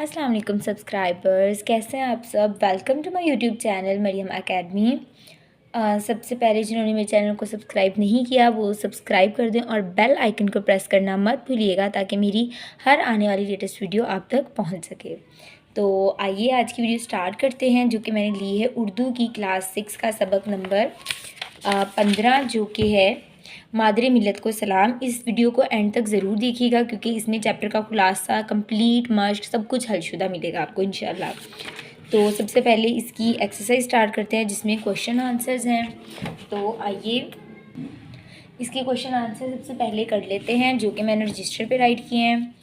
अस्सलाम वालेकुम सब्सक्राइबर्स, कैसे हैं आप सब। Welcome to my YouTube channel Mariyam academy. सबसे पहले जिन्होंने मेरे चैनल को सब्सक्राइब नहीं किया वो सब्सक्राइब कर दें और बेल आइकन को प्रेस करना मत भूलिएगा ताकि मेरी हर आने वाली लेटेस्ट वीडियो आप तक पहुंच सके। तो आइए आज की वीडियो स्टार्ट करते हैं, जो कि मैंने ली है उर्दू की क्लास 6 का सबक नंबर 15, जो कि है मादरे मिल्लत को सलाम। इस वीडियो को एंड तक ज़रूर देखिएगा क्योंकि इसमें चैप्टर का खुलासा कंप्लीट मस्ट सब कुछ हलशुदा मिलेगा आपको इंशाल्लाह। तो सबसे पहले इसकी एक्सरसाइज स्टार्ट करते हैं जिसमें क्वेश्चन आंसर्स हैं। तो आइए इसके क्वेश्चन आंसर सबसे पहले कर लेते हैं, जो कि मैंने रजिस्टर पे राइट किए हैं।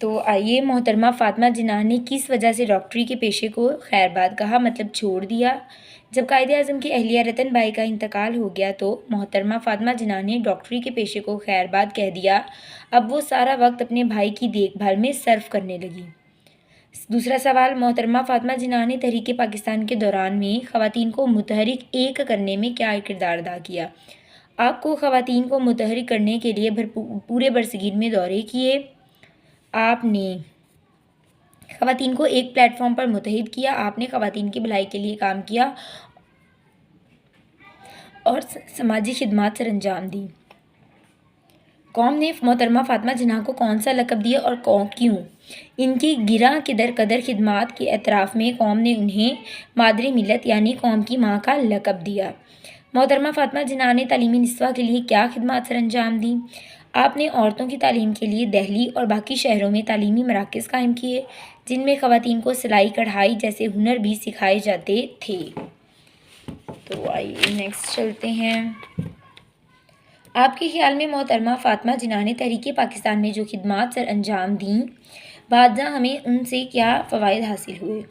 तो आइए, मोहतरमा फ़ातिमा जिन्ना ने किस वजह से डॉक्टरी के पेशे को खैरबाद कहा, मतलब छोड़ दिया। जब कायदे आज़म की अहलिया रतन बाई का इंतकाल हो गया तो मोहतरमा फ़ातिमा जिन्ना ने डॉक्टरी के पेशे को खैरबाद कह दिया। अब वो सारा वक्त अपने भाई की देखभाल में सर्फ करने लगी। दूसरा सवाल, मोहतरमा फ़ातिमा जिन्ना ने तहरीक पाकिस्तान के दौरान में ख़वातीन को मुतहरिक एक करने में क्या किरदार अदा किया। आपको ख़वातीन को मुतहरिक करने के लिए पूरे बरसगीर में दौरे किए। आपने ख़वातीन को एक प्लेटफॉर्म पर मुत्तहिद किया। आपने ख़वातीन की भलाई के लिए काम किया और समाजी खिदमत सर अंजाम दी। कौम ने मोहतरमा फ़ातिमा जिन्ना को कौन सा लक़ब दिया और क्यों। इनकी गिरा किदर कदर खिदमत के एतराफ़ में कौम ने उन्हें मादरे मिल्लत यानी कौम की माँ का लक़ब दिया। मोहतरमा फ़ातिमा जिन्ना ने तालीमी निस्वा के लिए क्या खिदमत सर अंजाम दी। आपने औरतों की तालीम के लिए दिल्ली और बाकी शहरों में तालीमी मराकज़ कायम किए जिनमें ख़वातीन को सिलाई कढ़ाई जैसे हुनर भी सिखाए जाते थे। तो आइए नेक्स्ट चलते हैं। आपके ख्याल में मोहतरमा फ़ातिमा जिन्ना ने तहरीक पाकिस्तान में जो खिदमत सर अंजाम दी, बादशाह हमें उनसे क्या फ़वाइद हासिल हुए।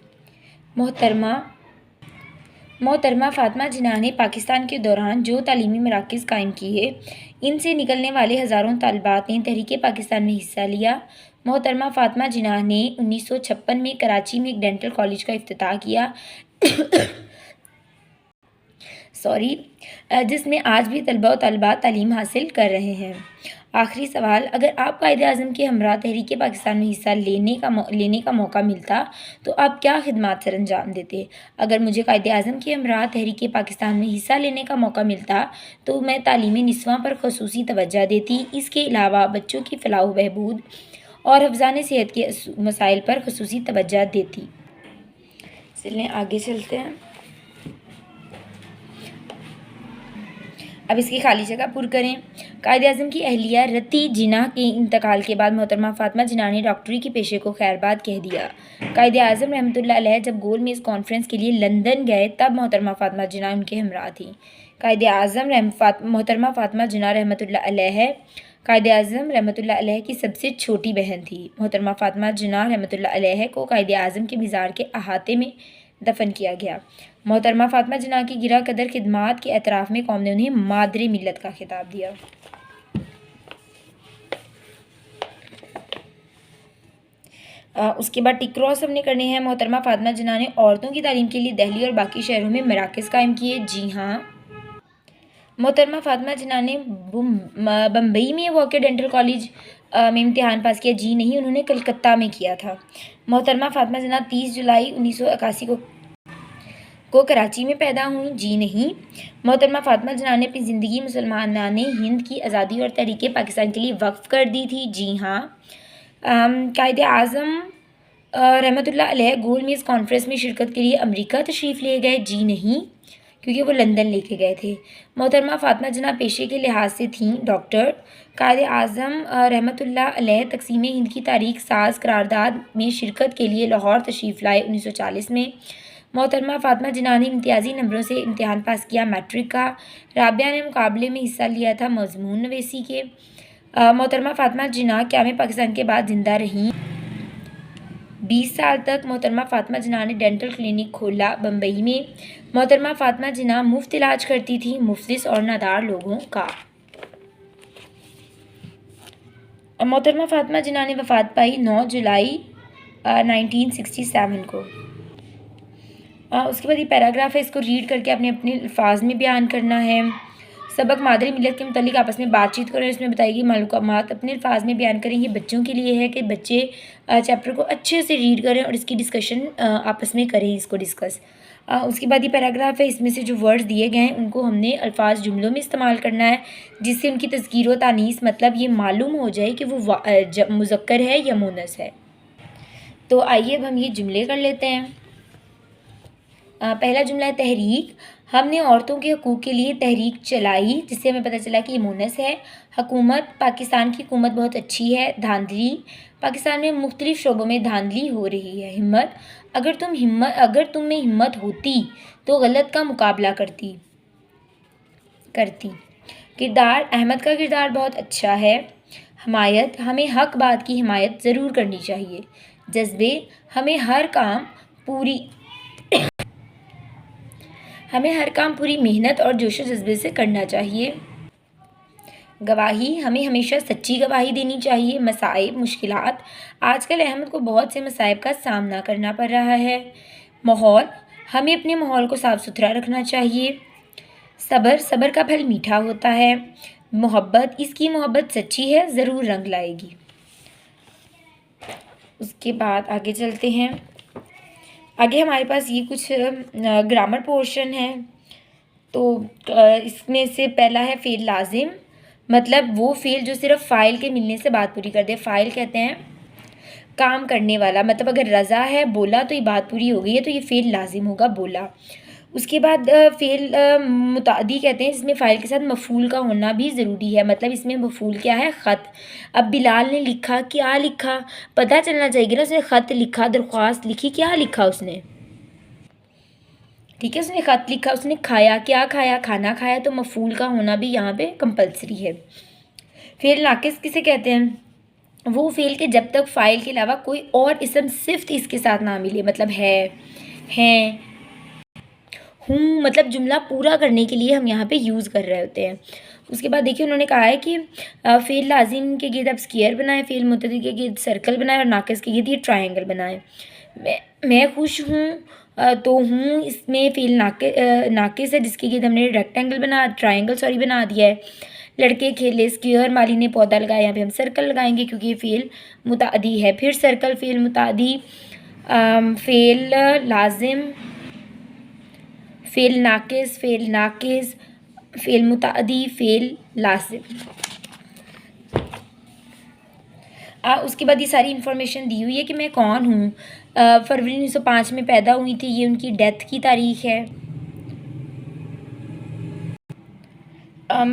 मोहतरमा फ़ातिमा जिन्ना ने पाकिस्तान के दौरान जो तालीमी मराकज़ कायम किए, इनसे निकलने वाले हज़ारों तालिबात ने तहरीक पाकिस्तान में हिस्सा लिया। मोहतरमा फ़ातिमा जिन्ना ने 1956 में कराची में एक डेंटल कॉलेज का इफ्तिताह किया जिसमें आज भी तलबा और तालिबात तालीम हासिल कर रहे हैं। आखिरी सवाल, अगर आप कायदे आज़म के हमरा तहरीक पाकिस्तान में हिस्सा लेने का मौका मिलता तो आप क्या खिदमत सर अंजाम देते। अगर मुझे कायदे आज़म के हमरा तहरीक पाकिस्तान में हिस्सा लेने का मौका मिलता तो मैं तालीमी निस्वां पर खसूसी तवज्जो देती। इसके अलावा बच्चों की फ़लाह व बहबूद और हिफ़्ज़ान सेहत के मसाइल पर खसूसी तवज्जो देती। चलें आगे चलते हैं। अब इसकी खाली जगह पुर करें। कायदे आज़म की अहलिया रती जिन्ना के इंतकाल के बाद मोहतरमा फ़ातिमा जिन्ना ने डॉक्टरी के पेशे को खैरबाद कह दिया। कायदे आज़म रहमतुल्लाह अलैह जब गोल मेज़ कॉन्फ्रेंस के लिए लंदन गए तब मोहतरमा फ़ातिमा जिन्ना उनके हमरा थी। कायदे आज़म मोहतरमा फ़ातिमा जिन्ना रहमतुल्लाह अलैह कायदे आज़म रहमतुल्लाह अलैह की सबसे छोटी बहन थी। मोहतरमा फ़ातिमा जिन्ना रहमतुल्लाह अलैह को कायदे आज़म के मज़ार के अहाते में दफन किया गया। मोहतरमा फ़ातिमा जिन्ना की गिरा कदर खिदमत के एतराफ़ में कौम ने उन्हें मादरे मिल्लत का खिताब दिया। उसके बाद टिक क्रॉस हमने करने हैं। मोहतरमा फ़ातिमा जिन्ना ने औरतों की तालीम के लिए दिल्ली और बाकी शहरों में मराकज़ कायम किए। जी हाँ। मोहतरमा फ़ातिमा जिन्ना ने बम्बई में वॉकर डेंटल कॉलेज में इम्तिहान पास किया। जी नहीं, उन्होंने कलकत्ता में किया था। मोहतरमा फ़ातिमा जिन्ना 30 जुलाई 1981 को कराची में पैदा हुई। जी नहीं। मोहतरमा फ़ातिमा जिन्ना ने अपनी ज़िंदगी मुसलमानाने हिंद की आज़ादी और तहरीक पाकिस्तान के लिए वक्फ़ कर दी थी। जी हाँ। कायदे आज़म रहमतुल्लाह अलैह गोल मेज़ कॉन्फ्रेंस में शिरकत के लिए अमेरिका तशरीफ़ ले गए। जी नहीं, क्योंकि वो लंदन लेके गए थे। मोहतरमा फ़ातिमा जिन्ना पेशे के लिहाज से थीं डॉक्टर। कायदे आज़म रहमतुल्लाह अलैह तक़सीम हिंद की तारीख साज करारदाद में शिरकत के लिए लाहौर तशरीफ़ लाए 1940 में। मोहतरमा फ़ातिमा जिन्ना ने इम्तियाज़ी नंबरों से इम्तिहान पास किया मैट्रिक का। राबिया ने मुकाबले में हिस्सा लिया था मज़मून नवीसी के। मोहतरमा फ़ातिमा जिन्ना क़याम पाकिस्तान के बाद ज़िंदा रहीं। 20 साल तक मोहतरमा फ़ातिमा जिन्ना ने डेंटल क्लिनिक खोला बम्बई में। मोहतरमा फ़ातिमा जिन्ना मुफ्त इलाज करती थी मुफलिस और नादार लोगों का। मोहतरमा फ़ातिमा जिन्ना ने वफ़ात पाई 9 जुलाई 1967 को। उसके बाद ये पैराग्राफ है, इसको रीड करके आपने अपने अल्फाज में बयान करना है। सबक मादरी मिलत के मुतालिक आपस में बातचीत करें, इसमें बताएगी मालूमात अपने अल्फाज में बयान करें। ये बच्चों के लिए है कि बच्चे चैप्टर को अच्छे से रीड करें और इसकी डिस्कशन आपस में करें, इसको डिस्कस। उसके बाद ये पैराग्राफ है, इसमें से जो वर्ड्स दिए गए हैं उनको हमने अल्फाज जुमलों में इस्तेमाल करना है, जिससे उनकी तज़कीर व तानीस मतलब ये मालूम हो जाए कि वो मुज़क्कर है या मुअन्नस है। तो आइए अब हम ये जुमले कर लेते हैं। पहला जुमला है तहरीक। हमने औरतों के हकूक़ के लिए तहरीक चलाई, जिससे हमें पता चला कि ये मुअन्नस है। हुकूमत, पाकिस्तान की हुकूमत बहुत अच्छी है। धांधली, पाकिस्तान में मुख्तलिफ़ शोबों में धांधली हो रही है। हिम्मत, अगर तुम में हिम्मत होती तो गलत का मुकाबला करती। किरदार, अहमद का किरदार बहुत अच्छा है। हमायत, हमें हक बात की हिमायत ज़रूर करनी चाहिए। जज्बे, हमें हर काम पूरी मेहनत और जोश जज्बे से करना चाहिए। गवाही, हमें हमेशा सच्ची गवाही देनी चाहिए। मसाइब, मुश्किलात, आजकल अहमद को बहुत से मसाइब का सामना करना पड़ रहा है। माहौल, हमें अपने माहौल को साफ़ सुथरा रखना चाहिए। सब्र, सब्र का फल मीठा होता है। मोहब्बत, इसकी मोहब्बत सच्ची है, ज़रूर रंग लाएगी। उसके बाद आगे चलते हैं। आगे हमारे पास ये कुछ ग्रामर पोर्शन है। तो इसमें से पहला है फ़ेल लाजिम, मतलब वो फ़ेल जो सिर्फ फ़ाइल के मिलने से बात पूरी कर दे। फ़ाइल कहते हैं काम करने वाला, मतलब अगर रज़ा है बोला तो ये बात पूरी हो गई है, तो ये फ़ेल लाजिम होगा बोला। उसके बाद फ़ेल मुतादी कहते हैं, जिसमें फ़ाइल के साथ मफ़ूल का होना भी ज़रूरी है, मतलब इसमें मफ़ूल क्या है, ख़त। अब बिलाल ने लिखा, क्या लिखा पता चलना चाहिए ना, उसने ख़त लिखा, दरख्वास्त लिखी, क्या लिखा उसने, ठीक है, उसने ख़त लिखा। उसने खाया, क्या खाया, खाना खाया, तो मफ़ूल का होना भी यहाँ पे कंपल्सरी है। फ़ेल नाक़िस किसे कहते हैं, वो फ़ेल के जब तक फ़ाइल के अलावा कोई और इसम सिर्फ इसके साथ ना मिले, मतलब है, हैं, हूँ, मतलब जुमला पूरा करने के लिए हम यहाँ पे यूज़ कर रहे होते हैं। उसके बाद देखिए उन्होंने कहा है कि फ़ेल लाजिम के गिर्द आप स्क्वायर बनाएं, फ़ेल मुतअद्दी के गिर्द सर्कल बनाएं और नाक़िस के गिर्द ये ट्रायंगल बनाएं। मैं खुश हूँ, तो हूँ इसमें फ़ेल नाक़िस है, जिसके गिर्द हमने ट्रायंगल बना दिया है। लड़के खेले स्क्वायर, माली ने पौधा लगाया, यहाँ पे हम सर्कल लगाएंगे क्योंकि ये फ़ेल मुतअद्दी है। फिर सर्कल, फ़ेल मुतअद्दी, फ़ेल लाजिम, फ़ेल नाक़िस, फ़ेल मुतअद्दी, फ़ेल लाज़िम। उसके बाद ये सारी इन्फॉर्मेशन दी हुई है कि मैं कौन हूँ। फरवरी 1905 में पैदा हुई थी, ये उनकी डेथ की तारीख़ है।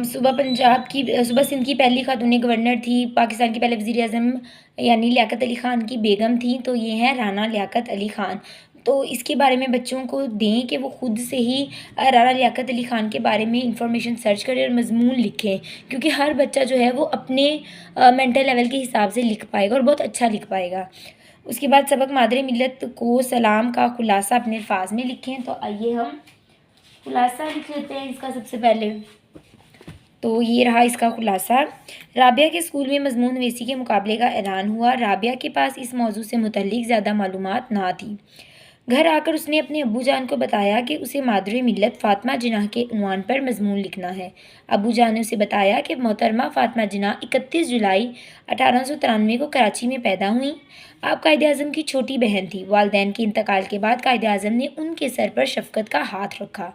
सूबा सिंध की पहली खातून गवर्नर थी। पाकिस्तान की पहले वज़ीर आज़म यानी लियाकत अली ख़ान की बेगम थी, तो ये हैं राना लियाकत अली ख़ान। तो इसके बारे में बच्चों को दें कि वो ख़ुद से ही राना लियाकत अली ख़ान के बारे में इंफॉर्मेशन सर्च करें और मज़मून लिखें, क्योंकि हर बच्चा जो है वो अपने मेंटल लेवल के हिसाब से लिख पाएगा और बहुत अच्छा लिख पाएगा। उसके बाद सबक मादरे मिलत को सलाम का खुलासा अपने अल्फाज में लिखें। तो आइए हम खुलासा लिख लेते हैं इसका सबसे पहले। तो ये रहा इसका खुलासा। राबिया के स्कूल में मज़मून नवीसी के मुकाबले का ऐलान हुआ। राबिया के पास इस मौजू से मुतल्लिक़ ज़्यादा मालूमात ना थी। घर आकर उसने अपने अब्बू जान को बताया कि उसे मादरे मिल्लत फ़ातिमा जिन्नाह के उन्वान पर मज़मून लिखना है। अब्बू जान ने उसे बताया कि मोहतरमा फ़ातिमा जिन्नाह 31 जुलाई 1893 को कराची में पैदा हुई। आप कायद-ए-आज़म की छोटी बहन थी। वालिदैन के इंतकाल के बाद कायद-ए-आज़म ने उनके सर पर शफ़क़त का हाथ रखा।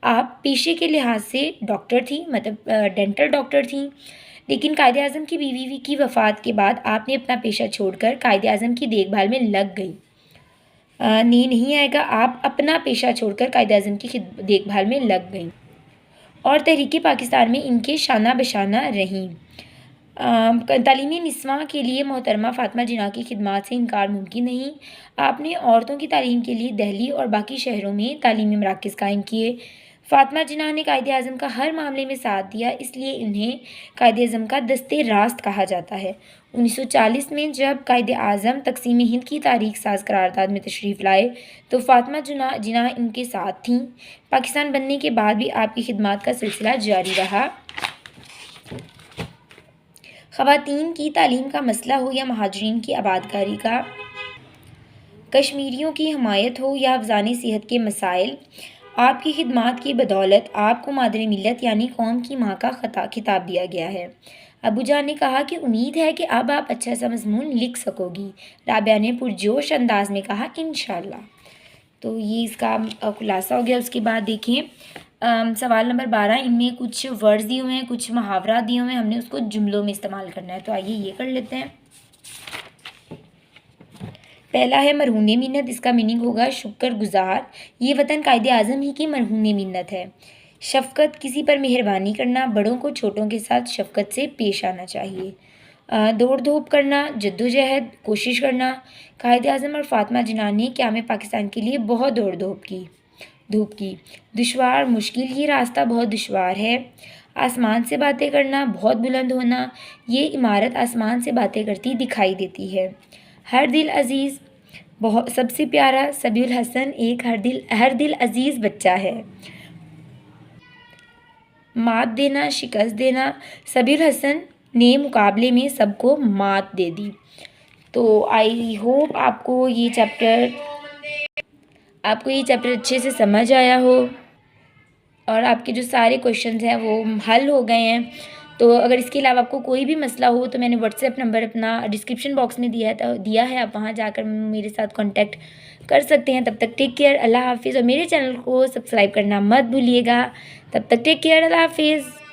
आप पेशे के लिहाज से डॉक्टर थी, मतलब डेंटल डॉक्टर थीं, लेकिन कायद-ए-आज़म की बीवी की वफ़ात के बाद आपने अपना पेशा छोड़कर कायद-ए-आज़म की देखभाल में लग गई। नहीं आएगा, आप अपना पेशा छोड़कर कायद-ए-आज़म की देखभाल में लग गईं और तहरीक पाकिस्तान में इनके शाना बशाना रहीं। तालीमी निस्वां के लिए मोहतरमा फ़ातिमा जिन्नाह की खिदमात से इनकार मुमकिन नहीं। आपने औरतों की तालीम के लिए दिल्ली और बाकी शहरों में तालीमी मराकज़ कायम किए। फ़ातिमा जिन्नाह ने कायद-ए-आज़म का हर मामले में साथ दिया, इसलिए इन्हें कायद-ए-आज़म का दस्ते रास्त कहा जाता है। 1940 में जब कायद-ए-आज़म तक़सीम हिंद की तारीख़ साज करारदाद में तशरीफ़ लाए तो फ़ातिमा जिन्नाह इनके साथ थीं। पाकिस्तान बनने के बाद भी आपकी खिदमात का सिलसिला जारी रहा। ख़वातीन की तालीम का मसला हो या महाजरीन की आबादकारी का, कश्मीरियों की हमायत हो या अफ़ज़ाने सेहत के मसाइल, आपकी खिदमात की बदौलत आपको मादरे मिल्लत यानी कौम की माँ का खिताब दिया गया है। अबू जान ने कहा कि उम्मीद है कि अब आप अच्छा सा मज़मून लिख सकोगी। राबिया ने पुरजोश अंदाज में कहा इंशाल्लाह। तो ये इसका खुलासा हो गया। उसके बाद देखिए सवाल नंबर 12, इनमें कुछ वर्ड्स दिए हुए हैं, कुछ मुहावरा दिए हुए हैं, हमने उसको जुमलों में इस्तेमाल करना है। तो आइए ये कर लेते हैं। पहला है मरहून मिन्नत, इसका मीनिंग होगा शुक्रगुजार। ये वतन कायदे आज़म ही की मरहून मिन्नत है। शफ़क़त, किसी पर मेहरबानी करना, बड़ों को छोटों के साथ शफ़क़त से पेश आना चाहिए। दौड़ धूप करना, जद्दोजहद, कोशिश करना। कायदे आज़म और फ़ातिमा जिन्ना ने क़याम पाकिस्तान के लिए बहुत दौड़ धूप की। दुश्वार, मुश्किल, ये रास्ता बहुत दुश्वार है। आसमान से बातें करना, बहुत बुलंद होना, ये इमारत आसमान से बातें करती दिखाई देती है। हर दिल अज़ीज़, बहुत सबसे प्यारा, सबीउल हसन एक हर दिल अज़ीज़ बच्चा है। मात देना, शिकस्त देना, सबीउल हसन ने मुकाबले में सबको मात दे दी। तो आई होप आपको ये चैप्टर अच्छे से समझ आया हो और आपके जो सारे क्वेश्चंस हैं वो हल हो गए हैं। तो अगर इसके अलावा आपको कोई भी मसला हो तो मैंने व्हाट्सएप नंबर अपना डिस्क्रिप्शन बॉक्स में दिया है, आप वहाँ जाकर मेरे साथ कांटेक्ट कर सकते हैं। तब तक टेक केयर, अल्लाह हाफिज़, और मेरे चैनल को सब्सक्राइब करना मत भूलिएगा। तब तक टेक केयर, अल्लाह हाफिज़।